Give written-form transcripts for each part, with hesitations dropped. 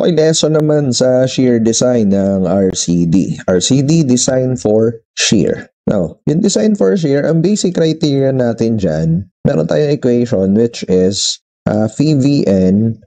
Okay, lesson naman sa shear design ng RCD. RCD, design for shear. Now, yung design for shear, ang basic criteria natin dyan, meron tayong equation which is PVN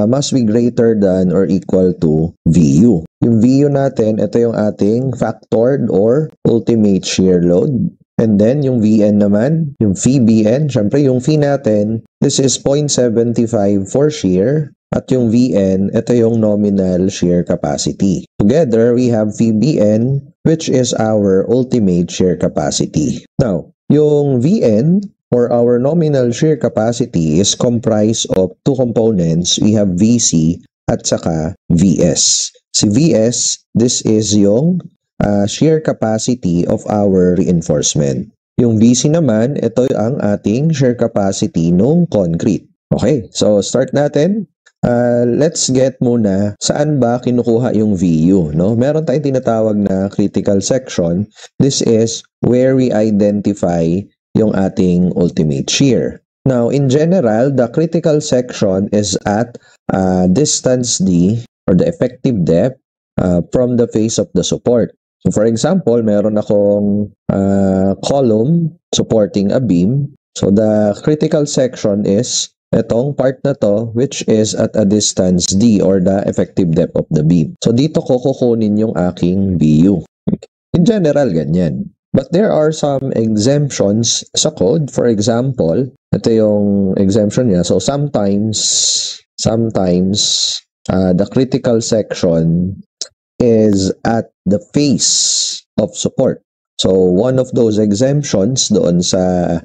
must be greater than or equal to VU. Yung VU natin, ito yung ating factored or ultimate shear load. And then, yung VN naman, yung VBN, syempre yung V natin, this is 0.75 for shear. At yung VN, ito yung nominal shear capacity. Together, we have VBN, which is our ultimate shear capacity. Now, yung VN, or our nominal shear capacity, is comprised of two components. We have VC at saka VS. Si VS, this is yung shear capacity of our reinforcement. Yung VC naman, ito ang ating shear capacity ng concrete. Okay, so start natin. Let's get muna saan ba kinukuha yung VU, no? Meron tayong tinatawag na critical section. This is where we identify yung ating ultimate shear. Now, in general, the critical section is at distance D or the effective depth from the face of the support. So, for example, meron akong column supporting a beam. So, the critical section is itong part na to, which is at a distance D or the effective depth of the beam. So, dito ko kukunin yung aking VU. In general, ganyan. But there are some exemptions sa code. For example, ito yung exemption niya. So, sometimes the critical section is at the face of support. So, one of those exemptions doon sa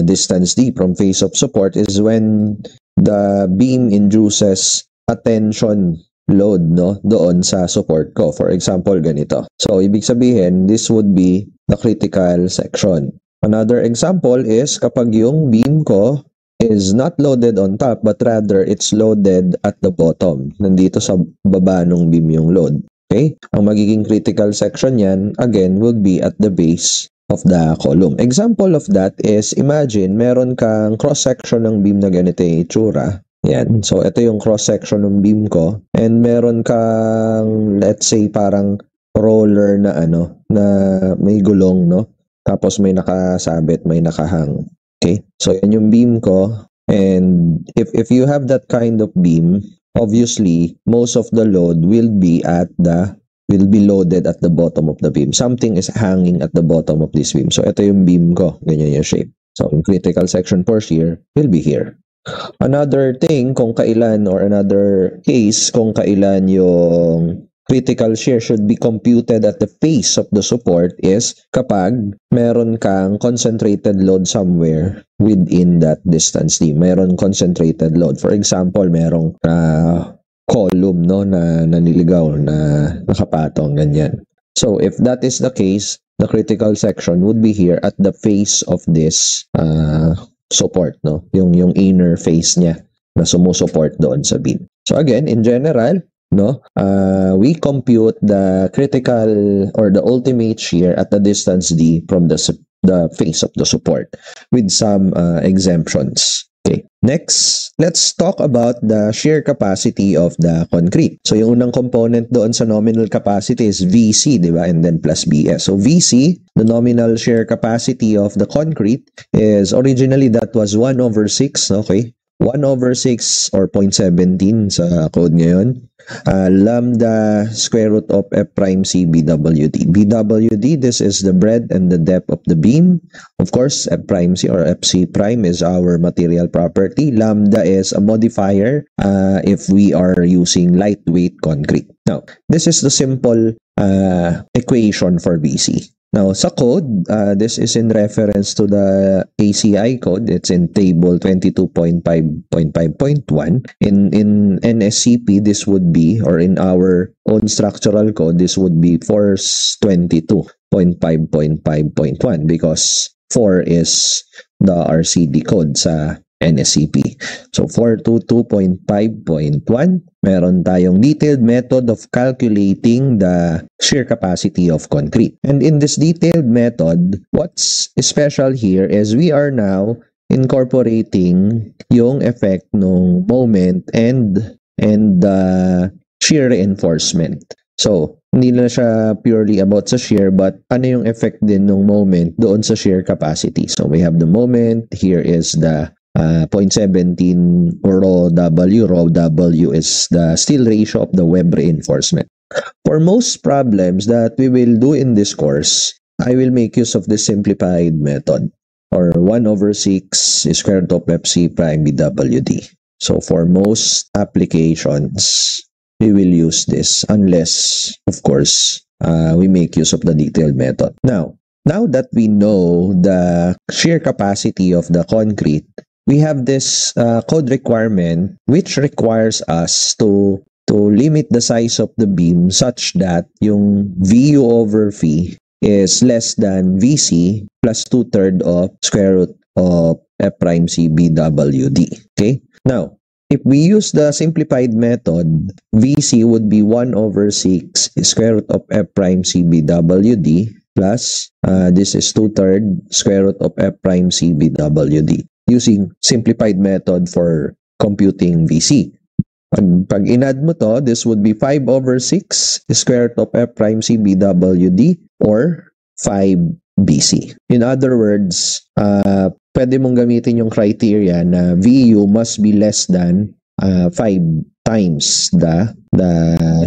distance D from face of support is when the beam induces a tension load, no, doon sa support ko. For example, ganito. So, ibig sabihin, this would be the critical section. Another example is kapag yung beam ko is not loaded on top but rather it's loaded at the bottom. Nandito sa baba ng beam yung load. Okay? Ang magiging critical section yan, again, would be at the base of the column. Example of that is, imagine, meron kang cross-section ng beam na ganito yung itsura. Yan. So, ito yung cross-section ng beam ko. And meron kang, let's say, parang roller na na may gulong, no? Tapos may nakasabit, may nakahang. Okay? So, yan yung beam ko. And if you have that kind of beam, obviously, most of the load will be loaded at the bottom of the beam. Something is hanging at the bottom of this beam. So, ito yung beam ko. Ganyan yung shape. So, yung critical section for shear will be here. Another thing, kung kailan, or another case, kung kailan yung critical shear should be computed at the face of the support is kapag meron kang concentrated load somewhere within that distance D. Meron concentrated load. For example, merong column, no, na naniligaw, na nakapatong, ganyan. So, if that is the case, the critical section would be here at the face of this support, no? Yung inner face niya na sumusupport doon sa beam. So, again, in general, no, we compute the critical or the ultimate shear at the distance D from the face of the support with some exemptions. Okay. Next, let's talk about the shear capacity of the concrete. So, yung unang component doon sa nominal capacity is VC, di ba? And then plus BS. So, VC, the nominal shear capacity of the concrete is originally that was 1/6, okay? 1/6 or 0.17 sa code ngayon. Lambda square root of F prime C BWD. BWD, this is the breadth and the depth of the beam. Of course, F prime C or FC prime is our material property. Lambda is a modifier if we are using lightweight concrete. Now, this is the simple equation for VC. Now, sa code, this is in reference to the ACI code. It's in table 22.5.5.1. In NSCP, this would be, or in our own structural code, this would be force 22.5.5.1 because 4 is the RCD code sa NSCP. So, 422.5.1, meron tayong detailed method of calculating the shear capacity of concrete. And in this detailed method, what's special here is we are now incorporating yung effect ng moment and shear reinforcement. So, hindi na siya purely about sa shear, but ano yung effect din ng moment doon sa shear capacity. So, we have the moment. Here is the 0.17 raw W. Raw W is the steel ratio of the web reinforcement. For most problems that we will do in this course, I will make use of the simplified method, or 1/6 square root of FC prime BWD. So, for most applications, we will use this unless, of course, we make use of the detailed method. Now that we know the shear capacity of the concrete, we have this code requirement which requires us to limit the size of the beam such that yung VU over phi is less than VC plus 2/3 of square root of F prime C BWD. Okay? Now, if we use the simplified method, VC would be 1/6 square root of F prime C BWD plus this is 2/3 square root of F prime C BWD using simplified method for computing VC. Pag in-add mo to, this would be 5/6 square root of F prime C BWD or 5 BC. In other words, pwede mong gamitin yung criteria na VU must be less than 5 times the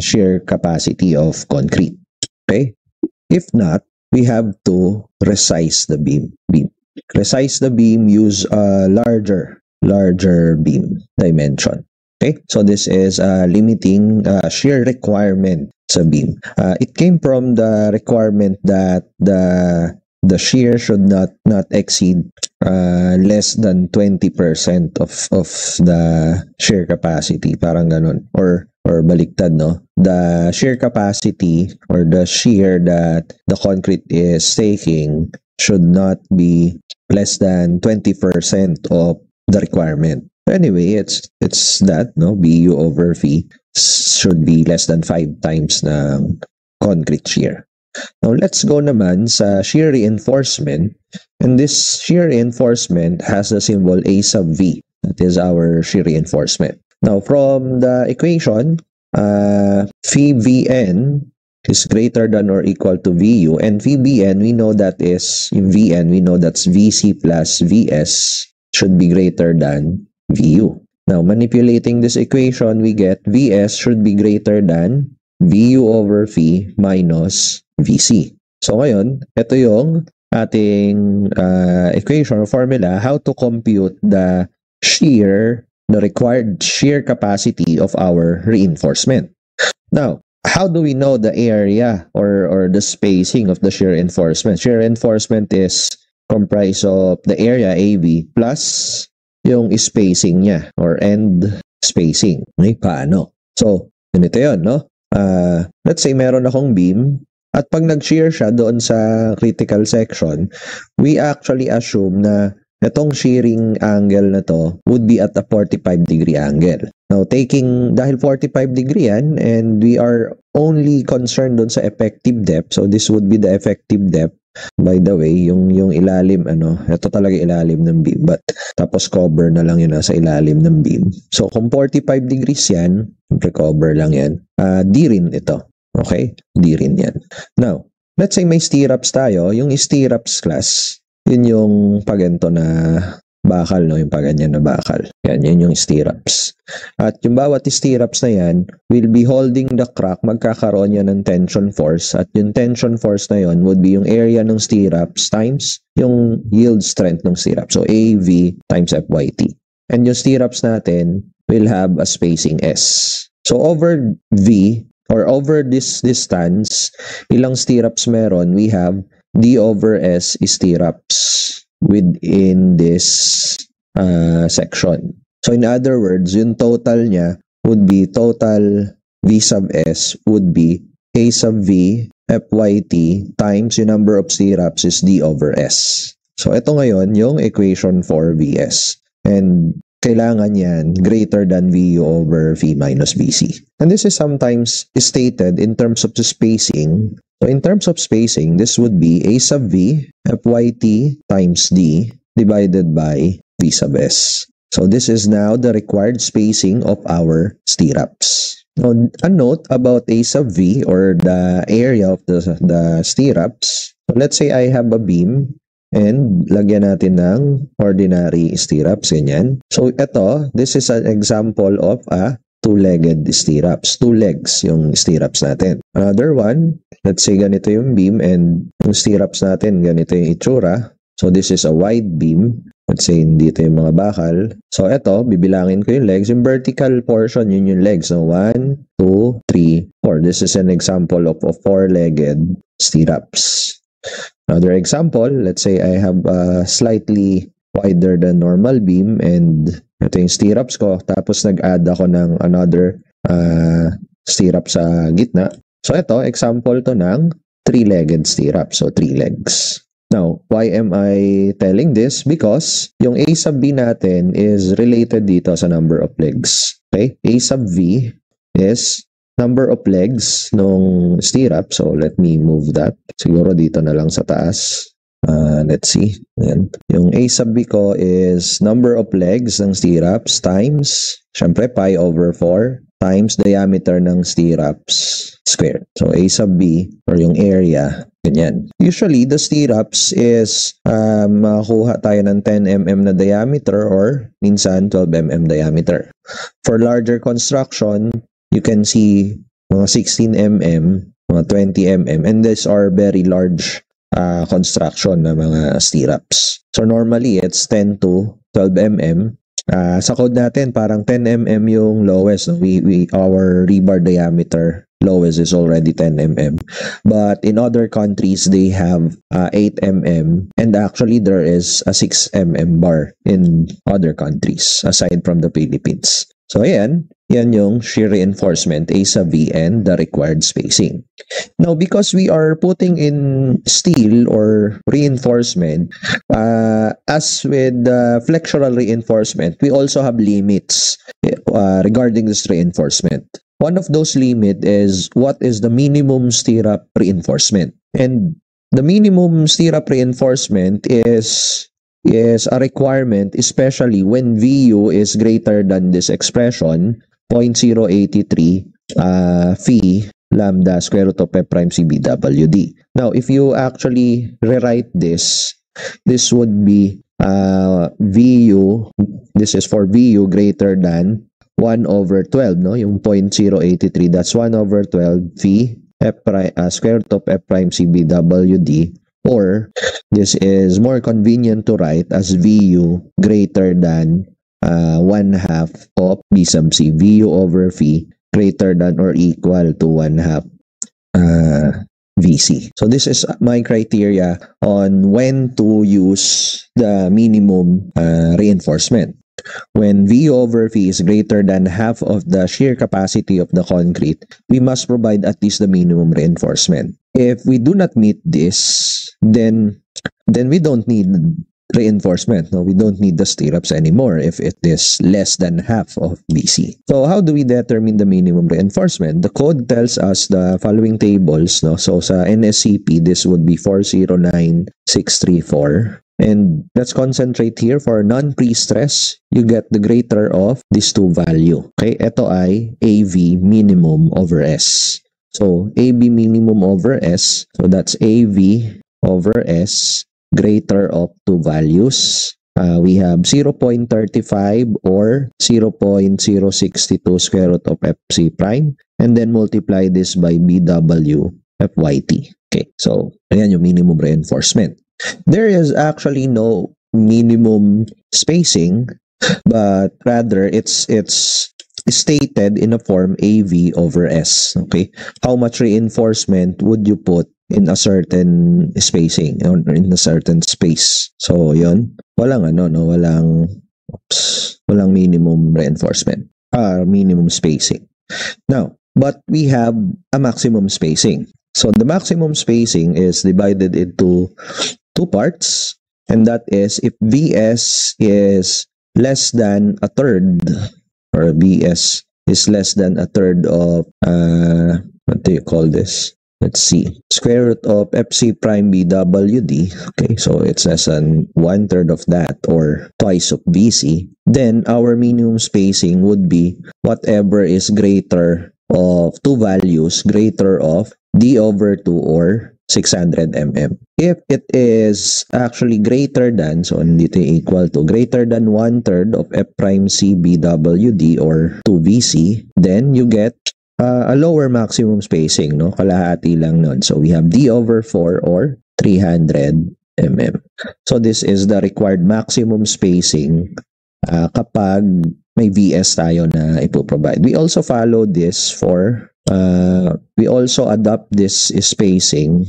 shear capacity of concrete. Okay? If not, we have to resize the beam. Resize the beam, use a larger beam dimension. Okay? So this is limiting shear requirement sa beam. It came from the requirement that the shear should not exceed less than 20% of the shear capacity, parang ganun, or baliktad, no? The shear capacity or the shear that the concrete is taking should not be less than 20% of the requirement. Anyway, it's that, no? BU over phi should be less than 5 times ng concrete shear. Now, let's go naman sa shear reinforcement. And this shear reinforcement has the symbol A sub V. That is our shear reinforcement. Now, from the equation, phi Vn is greater than or equal to Vu. And phi Bn, we know that is, in Vn, we know that's Vc plus Vs should be greater than Vu. Now, manipulating this equation, we get Vs should be greater than VU over phi minus VC. So ngayon, ito yung ating equation or formula how to compute the required shear capacity of our reinforcement. Now, how do we know the area or the spacing of the shear reinforcement? Shear reinforcement is comprised of the area AB plus yung spacing niya or end spacing. Okay, paano? So, ganito yun, no? Let's say meron akong beam at pag nag-shear siya doon sa critical section, we actually assume na itong shearing angle na to would be at a 45-degree angle. Now, dahil 45-degree yan, and we are only concerned doon sa effective depth, so this would be the effective depth. By the way, yung ilalim, ito talaga ilalim ng beam, but tapos cover na lang yun sa ilalim ng beam. So, kung 45 degrees yan, cover lang yan, di rin ito. Okay? Di rin yan. Now, let's say may stirrups tayo. Yung stirrups class, yun yung paganto na bakal, no? Yung paganyan na bakal. Yan yung stirrups. At yung bawat stirrups na yan will be holding the crack, magkakaroon yan ng tension force. At yung tension force na yon would be yung area ng stirrups times yung yield strength ng stirrup. So, AV times FYT. And yung stirrups natin will have a spacing S. So, over V, or over this distance, ilang stirrups meron, we have D over S stirrups within this section. So in other words, yung total niya would be total V sub S would be A sub V FYT times yung number of stirrups is D over S. So ito ngayon yung equation for Vs. And kailangan yan greater than VU over phi minus VC. And this is sometimes stated in terms of the spacing. So in terms of spacing, this would be A sub V FYT times D divided by V sub S. So this is now the required spacing of our stirrups. Now, a note about A sub V or the area of the stirrups. So let's say I have a beam and lagyan natin ng ordinary stirrups, ganyan. So this is an example of a two-legged stirrups. Two legs yung stirrups natin. Another one, let's say ganito yung beam and yung stirrups natin, ganito yung itsura. So this is a wide beam. Let's say dito yung mga bakal. So bibilangin ko yung legs. Yung vertical portion, yun yung legs. So 1, 2, 3, 4. This is an example of a four-legged stirrups. Another example, let's say I have a slightly wider than normal beam and ito yung stirrups ko. Tapos nag-add ako ng another stirrup sa gitna. So example to ng three-legged stirrup. So 3 legs. Now, why am I telling this? Because yung A sub B natin is related dito sa number of legs. Okay? A sub V is number of legs nung stirrup. So, let me move that. Siguro dito na lang sa taas. Let's see. Ayan. Yung A sub B ko is number of legs ng stirrups times, syempre, pi over 4 times diameter ng stirrups squared. So, A sub B or yung area, ganyan. Usually, the stirrups is makakuha tayo ng 10 mm na diameter or minsan 12 mm diameter. For larger construction, you can see mga 16 mm, mga 20 mm, and these are very large construction na mga stirrups. So normally, it's 10 to 12 mm. Sa code natin, parang 10 mm yung lowest. No? Our rebar diameter lowest is already 10 mm. But in other countries, they have 8 mm. And actually, there is a 6 mm bar in other countries aside from the Philippines. So ayan, yan yung shear reinforcement, A sub V, and the required spacing. Now, because we are putting in steel or reinforcement, as with flexural reinforcement, we also have limits regarding this reinforcement. One of those limits is what is the minimum stirrup reinforcement. And the minimum stirrup reinforcement is a requirement, especially when VU is greater than this expression, 0.083 phi lambda square root of F prime CBWD. Now, if you actually rewrite this would be VU, this is for VU greater than 1 over 12, no? Yung 0.083, that's 1 over 12 phi F prime, square root of F prime CBWD. Or, this is more convenient to write as VU greater than 1/2 of B sub C. VU over phi greater than or equal to 1/2 VC. So, this is my criteria on when to use the minimum reinforcement. When VU over phi is greater than half of the shear capacity of the concrete, we must provide at least the minimum reinforcement. If we do not meet this, then we don't need reinforcement. No, we don't need the stirrups anymore if it is less than half of BC. So how do we determine the minimum reinforcement? The code tells us the following tables. No, so sa NSCP, this would be 409634. And let's concentrate here for non-pre-stress. You get the greater of these two value. Okay, ito ay AV minimum over S. So, AB minimum over S. So, that's AV over S greater of two values. We have 0.35 or 0.062 square root of FC prime. And then multiply this by BW FYT. Okay, so, ayan yung minimum reinforcement. There is actually no minimum spacing, but rather it's stated in a form AV over S. Okay, how much reinforcement would you put in a certain spacing or in a certain space? So yun, walang minimum reinforcement, minimum spacing. Now, but we have a maximum spacing. So the maximum spacing is divided into two parts, and that is if VS is less than a third, or VS is less than a third of, what do you call this? Let's see, square root of FC prime BWD. Okay, so it's less than 1/3 of that, or twice of VC. Then our minimum spacing would be whatever is greater of two values greater of d over 2 or 600 mm. If it is actually greater than, so dito equal to, greater than 1/3 of f prime c bwd or 2vc, then you get a lower maximum spacing, no? Kalahati lang nun. So we have d over 4 or 300 mm. So this is the required maximum spacing kapag may VS tayo na ipoprovide. We also follow this for, we also adopt this spacing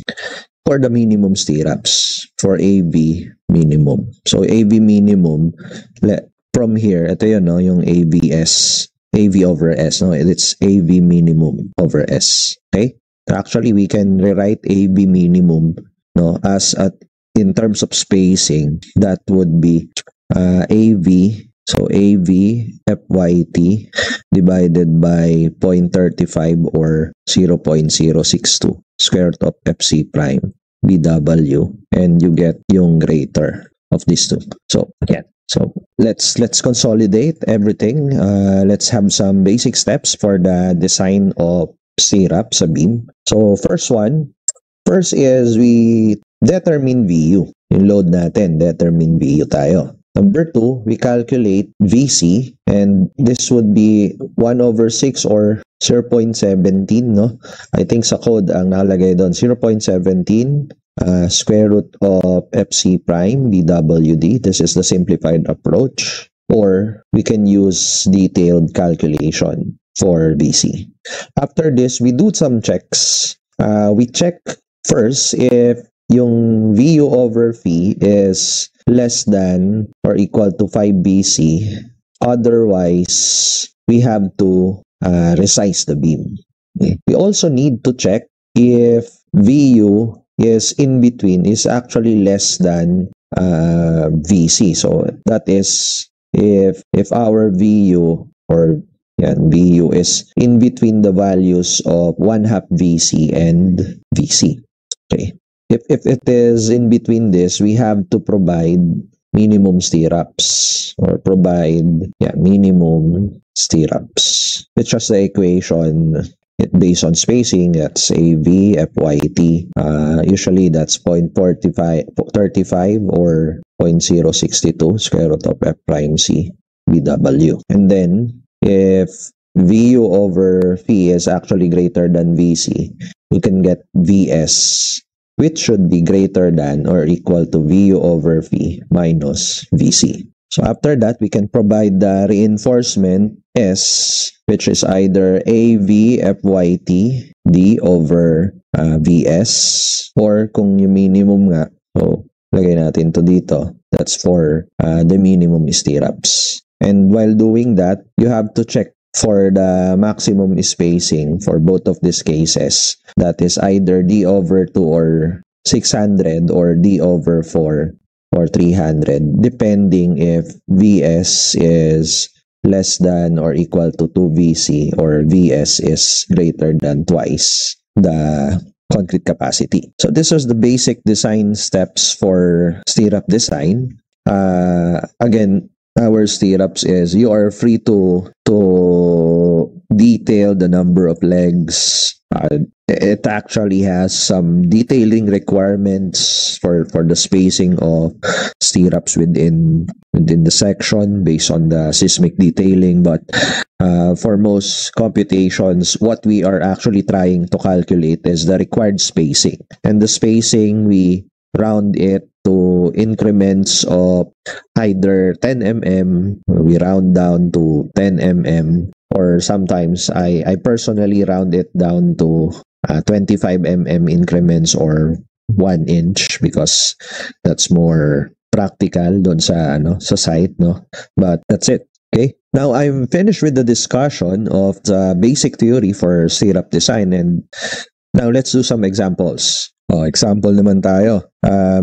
for the minimum stirrups, for AV minimum. So AV minimum, from here, ito yun, no, yung AVS, AV over S, no? It's AV minimum over S. Okay? Actually, we can rewrite AV minimum, no, as in terms of spacing, that would be AV, so AV FYT divided by 0.35 or 0.062 square root of FC prime BW, and you get yung greater of these two. So again, so let's consolidate everything. Let's have some basic steps for the design of stirrup sa beam. So first is we determine VU. Yung load natin, determine VU tayo. Number 2, we calculate VC, and this would be 1/6 or 0.17, no? I think sa code ang nakalagay doon, 0.17 square root of FC prime BWD. This is the simplified approach. Or we can use detailed calculation for VC. After this, we do some checks. We check first if yung VU over phi is less than or equal to 5 BC. Otherwise, we have to resize the beam. Okay. We also need to check if VU is in between, is actually less than VC. So that is if our VU or VU is in between the values of 1/2 VC and VC. Okay. If it is in between this, we have to provide minimum stirrups or provide minimum stirrups. It's just the equation based on spacing. That's AV FYT. Usually that's 0.35 or 0.062 square root of F prime C BW. And then if VU over phi is actually greater than VC, you can get VS, which should be greater than or equal to VU over phi minus VC. So after that, we can provide the reinforcement S, which is either AV FYT D over VS, or kung yung minimum nga, so lagay natin to dito, that's for the minimum stirrups. And while doing that, you have to check for the maximum spacing for both of these cases. That is either D over 2 or 600 or D over 4 or 300, depending if VS is less than or equal to 2 VC or VS is greater than twice the concrete capacity. So this was the basic design steps for stirrup design. Again, our stirrups is you are free to detail the number of legs. It actually has some detailing requirements for the spacing of stirrups within the section based on the seismic detailing. But for most computations, what we are actually trying to calculate is the required spacing. And the spacing, we round it to increments of either 10 mm, we round down to 10 mm, or sometimes I personally round it down to 25 mm increments or 1 inch because that's more practical doon sa sa site, no? But that's it. Okay, now I'm finished with the discussion of the basic theory for stirrup design, and now let's do some examples. Example naman tayo.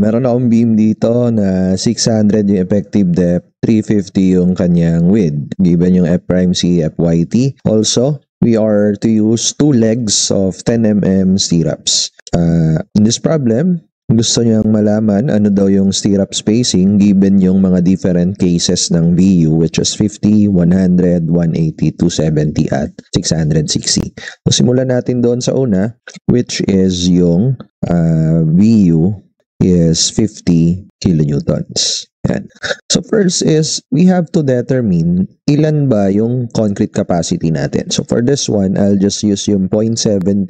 Meron akong beam dito na 600 yung effective depth, 350 yung kanyang width, given yung F prime C FYT. Also, we are to use 2 legs of 10 mm stirrups. In this problem, gusto niyang malaman ano daw yung stirrup spacing given yung mga different cases ng VU, which is 50, 100, 180, 270 at 660. So simulan natin doon sa una, which is yung VU is 50 kilonewtons. Yan. So first is we have to determine ilan ba yung concrete capacity natin. So for this one, I'll just use yung 0.17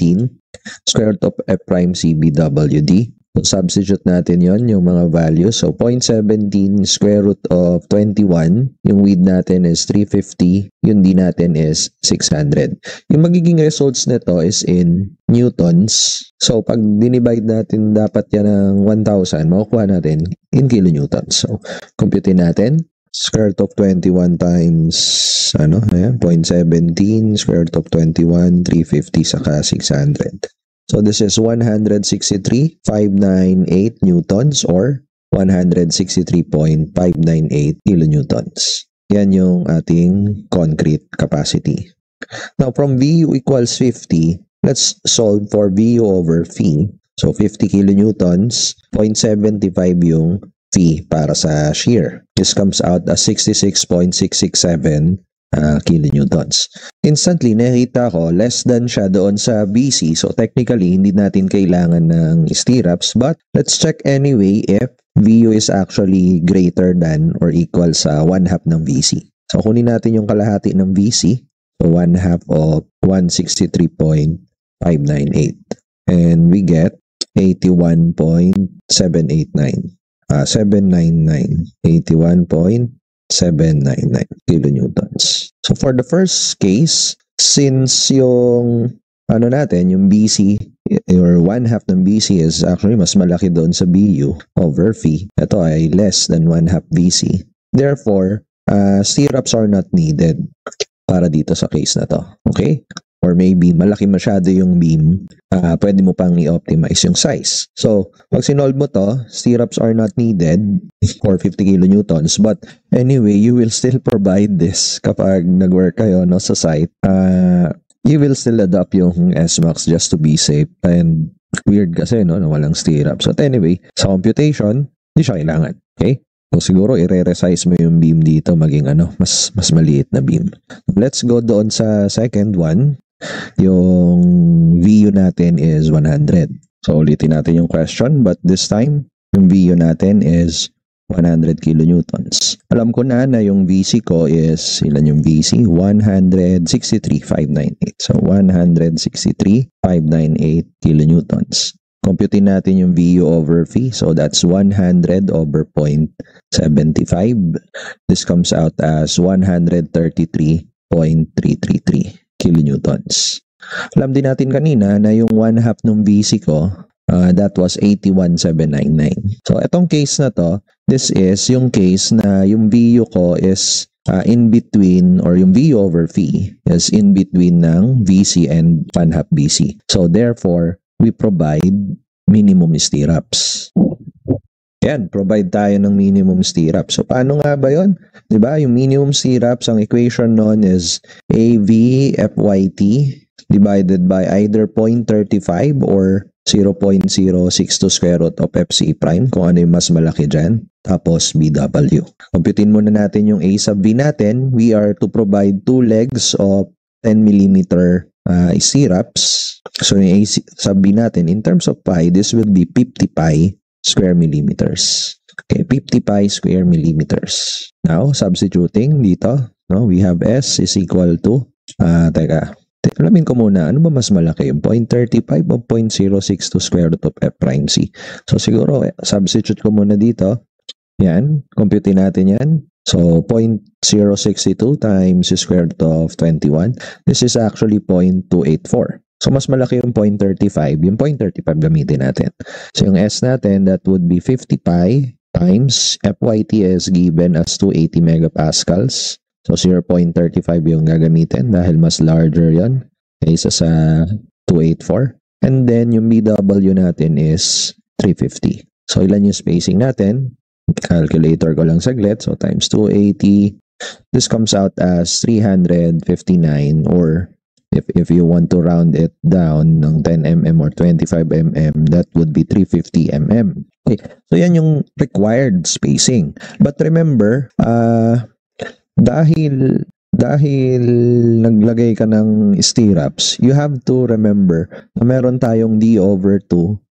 square root of F prime CBWD. So substitute natin yon yung mga values. So 0.17 square root of 21, yung width natin is 350, yung D natin is 600. Yung magiging results nito is in newtons. So pag dinivide natin dapat yan ng 1,000, makukuha natin in kilonewtons. So computein natin. Square root of 21 times 0.17 square root of 21, 350 saka 600. So this is 163.598 newtons or 163.598 kilonewtons. Yan yung ating concrete capacity. Now from VU equals 50, let's solve for VU over phi. So 50 kilonewtons, 0.75 yung phi para sa shear. This comes out as 66.667 kilonewtons. Instantly, nakita ko, less than siya doon sa BC. So, technically, hindi natin kailangan ng stirrups. But, let's check anyway if VU is actually greater than or equal sa 1/2 ng VC. So, kunin natin yung kalahati ng VC. So, 1/2 of 163.598. And we get 81.799. 81.799 kilonewtons. So for the first case, since yung yung BC or 1/2 ng BC is actually mas malaki doon sa BU over phi, ito ay less than 1/2 BC. Therefore, stirrups are not needed para dito sa case na to. Okay? Or maybe malaki masyado yung beam, pwede mo pang i-optimize yung size. So, pag sinolve mo to, stirrups are not needed for 50 kilonewtons. But anyway, you will still provide this kapag nag-work kayo sa site. You will still adopt yung SMAX just to be safe. And weird kasi na walang stirrups. So anyway, sa computation, hindi siya kailangan. Okay? So siguro i-resize mo yung beam dito maging mas maliit na beam. Let's go doon sa second one. Yung VU natin is 100. So ulitin natin yung question, but this time yung VU natin is 100 kilonewtons. Alam ko na yung VC ko is, ilan yung VC? 163.598. So 163.598 kilonewtons. Computein natin yung VU over phi. So that's 100 over 0.75. This comes out as 133.333 kilonewtons. Alam din natin kanina na yung 1/2 ng VC ko, that was 81.799. So itong case na to, this is yung case na yung VU ko is in between, or yung VU over phi is in between ng VC and 1/2 BC. So therefore, we provide minimum stirrups. Yan, provide tayo ng minimum stirrups. So, paano nga ba yun? Diba? Yung minimum stirrups, ang equation nun is AVFYT divided by either 0.35 or 0.062 square root of FC prime, kung ano yung mas malaki dyan. Tapos, BW. Computein muna natin yung A sub V natin. We are to provide 2 legs of 10 mm stirrups. So, yung A sub B natin, in terms of pi, this will be 50 pi square millimeters. Okay, 50 pi square millimeters. Now, substituting dito, we have S is equal to, alamin ko muna, ano ba mas malaki? Yung 0.35 o 0.062 square root of F prime C? So, siguro, substitute ko muna dito. Yan, compute natin yan. So, 0.062 times square root of 21. This is actually 0.284. So, mas malaki yung 0.35. Yung 0.35 gamitin natin. So, yung S natin, that would be 50 pi times FYT is given as 280 megapascals. So, 0.35 yung gagamitin dahil mas larger yon kaysa sa 284. And then, yung BW natin is 350. So, ilan yung spacing natin? Calculator ko lang saglit. So, times 280. This comes out as 359 or If you want to round it down ng 10 mm or 25 mm, that would be 350 mm. Okay, so yan yung required spacing. But remember, dahil naglagay ka ng stirrups, you have to remember na meron tayong d/2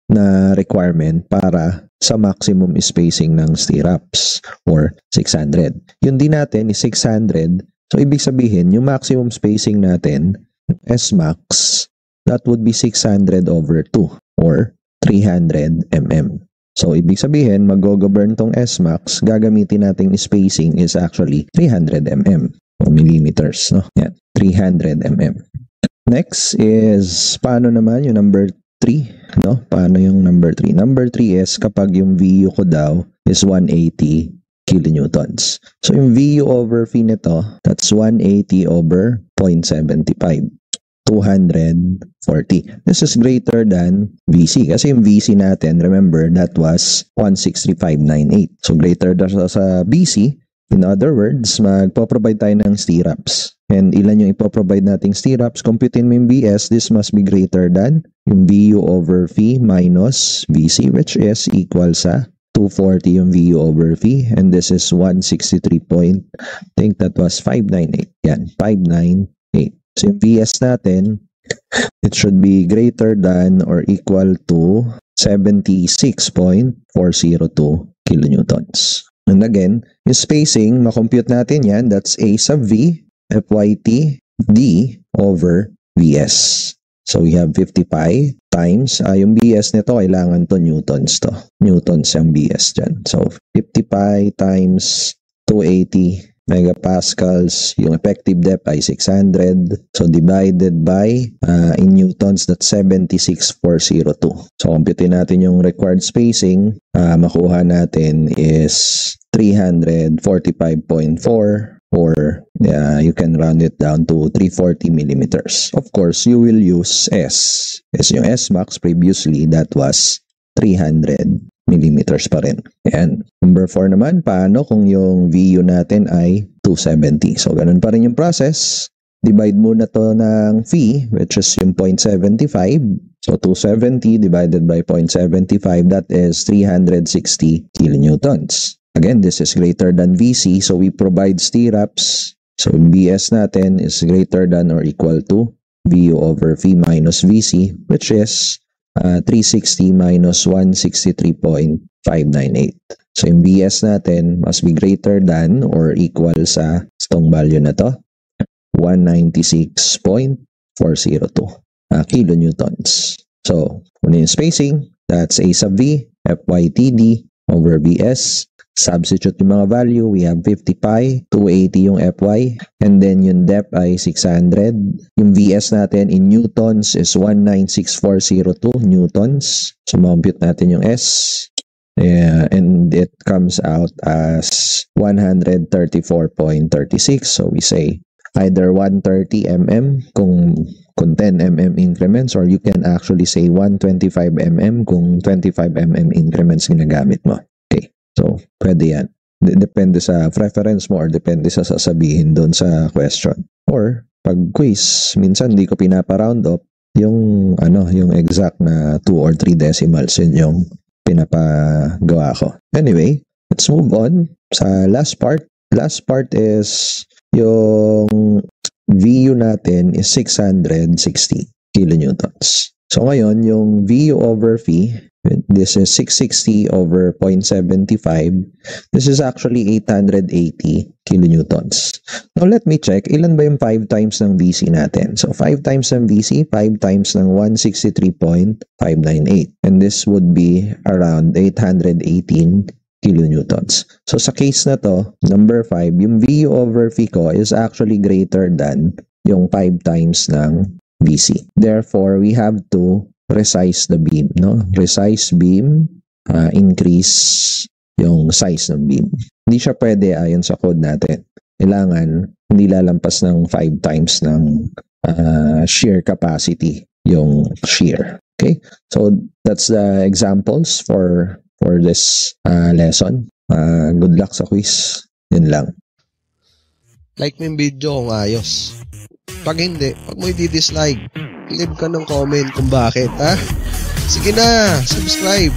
na requirement para sa maximum spacing ng stirrups or 600. Yung d natin is 600. So, ibig sabihin, yung maximum spacing natin, S-max, that would be 600/2 or 300 mm. So, ibig sabihin, mag-govern tong S-max, gagamitin nating spacing is actually 300 mm o millimeters. No? Yan, 300 mm. Next is, paano naman yung number 3? No? Paano yung number 3? Number 3 is kapag yung VU ko daw is 180 kilonewtons. So, yung VU over V nito, that's 180 over 0.75. 240. This is greater than VC. Kasi yung VC natin, remember, that was 163.598. So, greater than sa VC. In other words, magpo-provide tayo ng stirrups. And ilan yung ipoprovide nating stirrups? Computin mo yung VS, this must be greater than yung VU over V minus VC, which is equal sa 240 yung VU over V. And this is 163 point, I think that was 598. Yan, 598. So yung VS natin, it should be greater than or equal to 76.402 kilonewtons. And again, yung spacing, makompute natin yan, that's A sub V, FYT, D over VS. So we have 50 pi times, yung BS nito, kailangan to newtons to. Newtons yung BS dyan. So 50 pi times 280 megapascals, yung effective depth ay 600. So divided by, in newtons, that's 76.402. So computin natin yung required spacing, makuha natin is 345.4 or you can round it down to 340 millimeters. Of course, you will use S. As yung S-max previously, that was 300 millimeters pa rin. Ayan. Number 4 naman, paano kung yung VU natin ay 270? So, ganun pa rin yung process. Divide muna to ng V, which is yung 0.75. So, 270 divided by 0.75, that is 360 kilonewtons. Again, this is greater than VC, so we provide stirrups. So, BS natin is greater than or equal to VU over V minus VC, which is 360 minus 163.598. So, yung BS natin must be greater than or equal sa itong value na to, 196.402 kilonewtons. So, kung yung spacing, that's A sub V, FYTD over VS. Substitute yung mga value, we have 50 pi, 280 yung FY, and then yung depth ay 600. Yung VS natin in newtons is 196.402 newtons. So, ma-compute natin yung S. Yeah, and it comes out as 134.36. So, we say either 130 mm kung 10 mm increments, or you can actually say 125 mm kung 25 mm increments ginagamit mo. So, pwede yan. Depende sa preference mo or depende sa sasabihin doon sa question. Or, pag quiz, minsan hindi ko pinapa-round up yung, yung exact na 2 or 3 decimals, yun yung pinapagawa ko. Anyway, let's move on sa last part. Last part is yung VU natin is 660 kilonewtons. So, ngayon, yung VU over V, this is 660 over 0.75. This is actually 880 kilonewtons. Now, let me check. Ilan ba yung 5 times ng VC natin? So, 5 times ng VC, 5 times ng 163.598. And this would be around 818 kilonewtons. So, sa case na to, number 5, yung VU over V ko is actually greater than yung 5 times ng VC. Therefore, we have to resize the beam, no? Resize beam, increase yung size ng beam. Hindi siya pwede ayon sa code natin. Kailangan hindi lalampas ng 5 times ng shear capacity yung shear. Okay? So, that's the examples for this lesson. Good luck sa quiz. Yun lang. Like mo yung video kung ayos. Pag hindi, pag mo i-dislike, leave ka ng comment kung bakit, ha? Sige na, subscribe.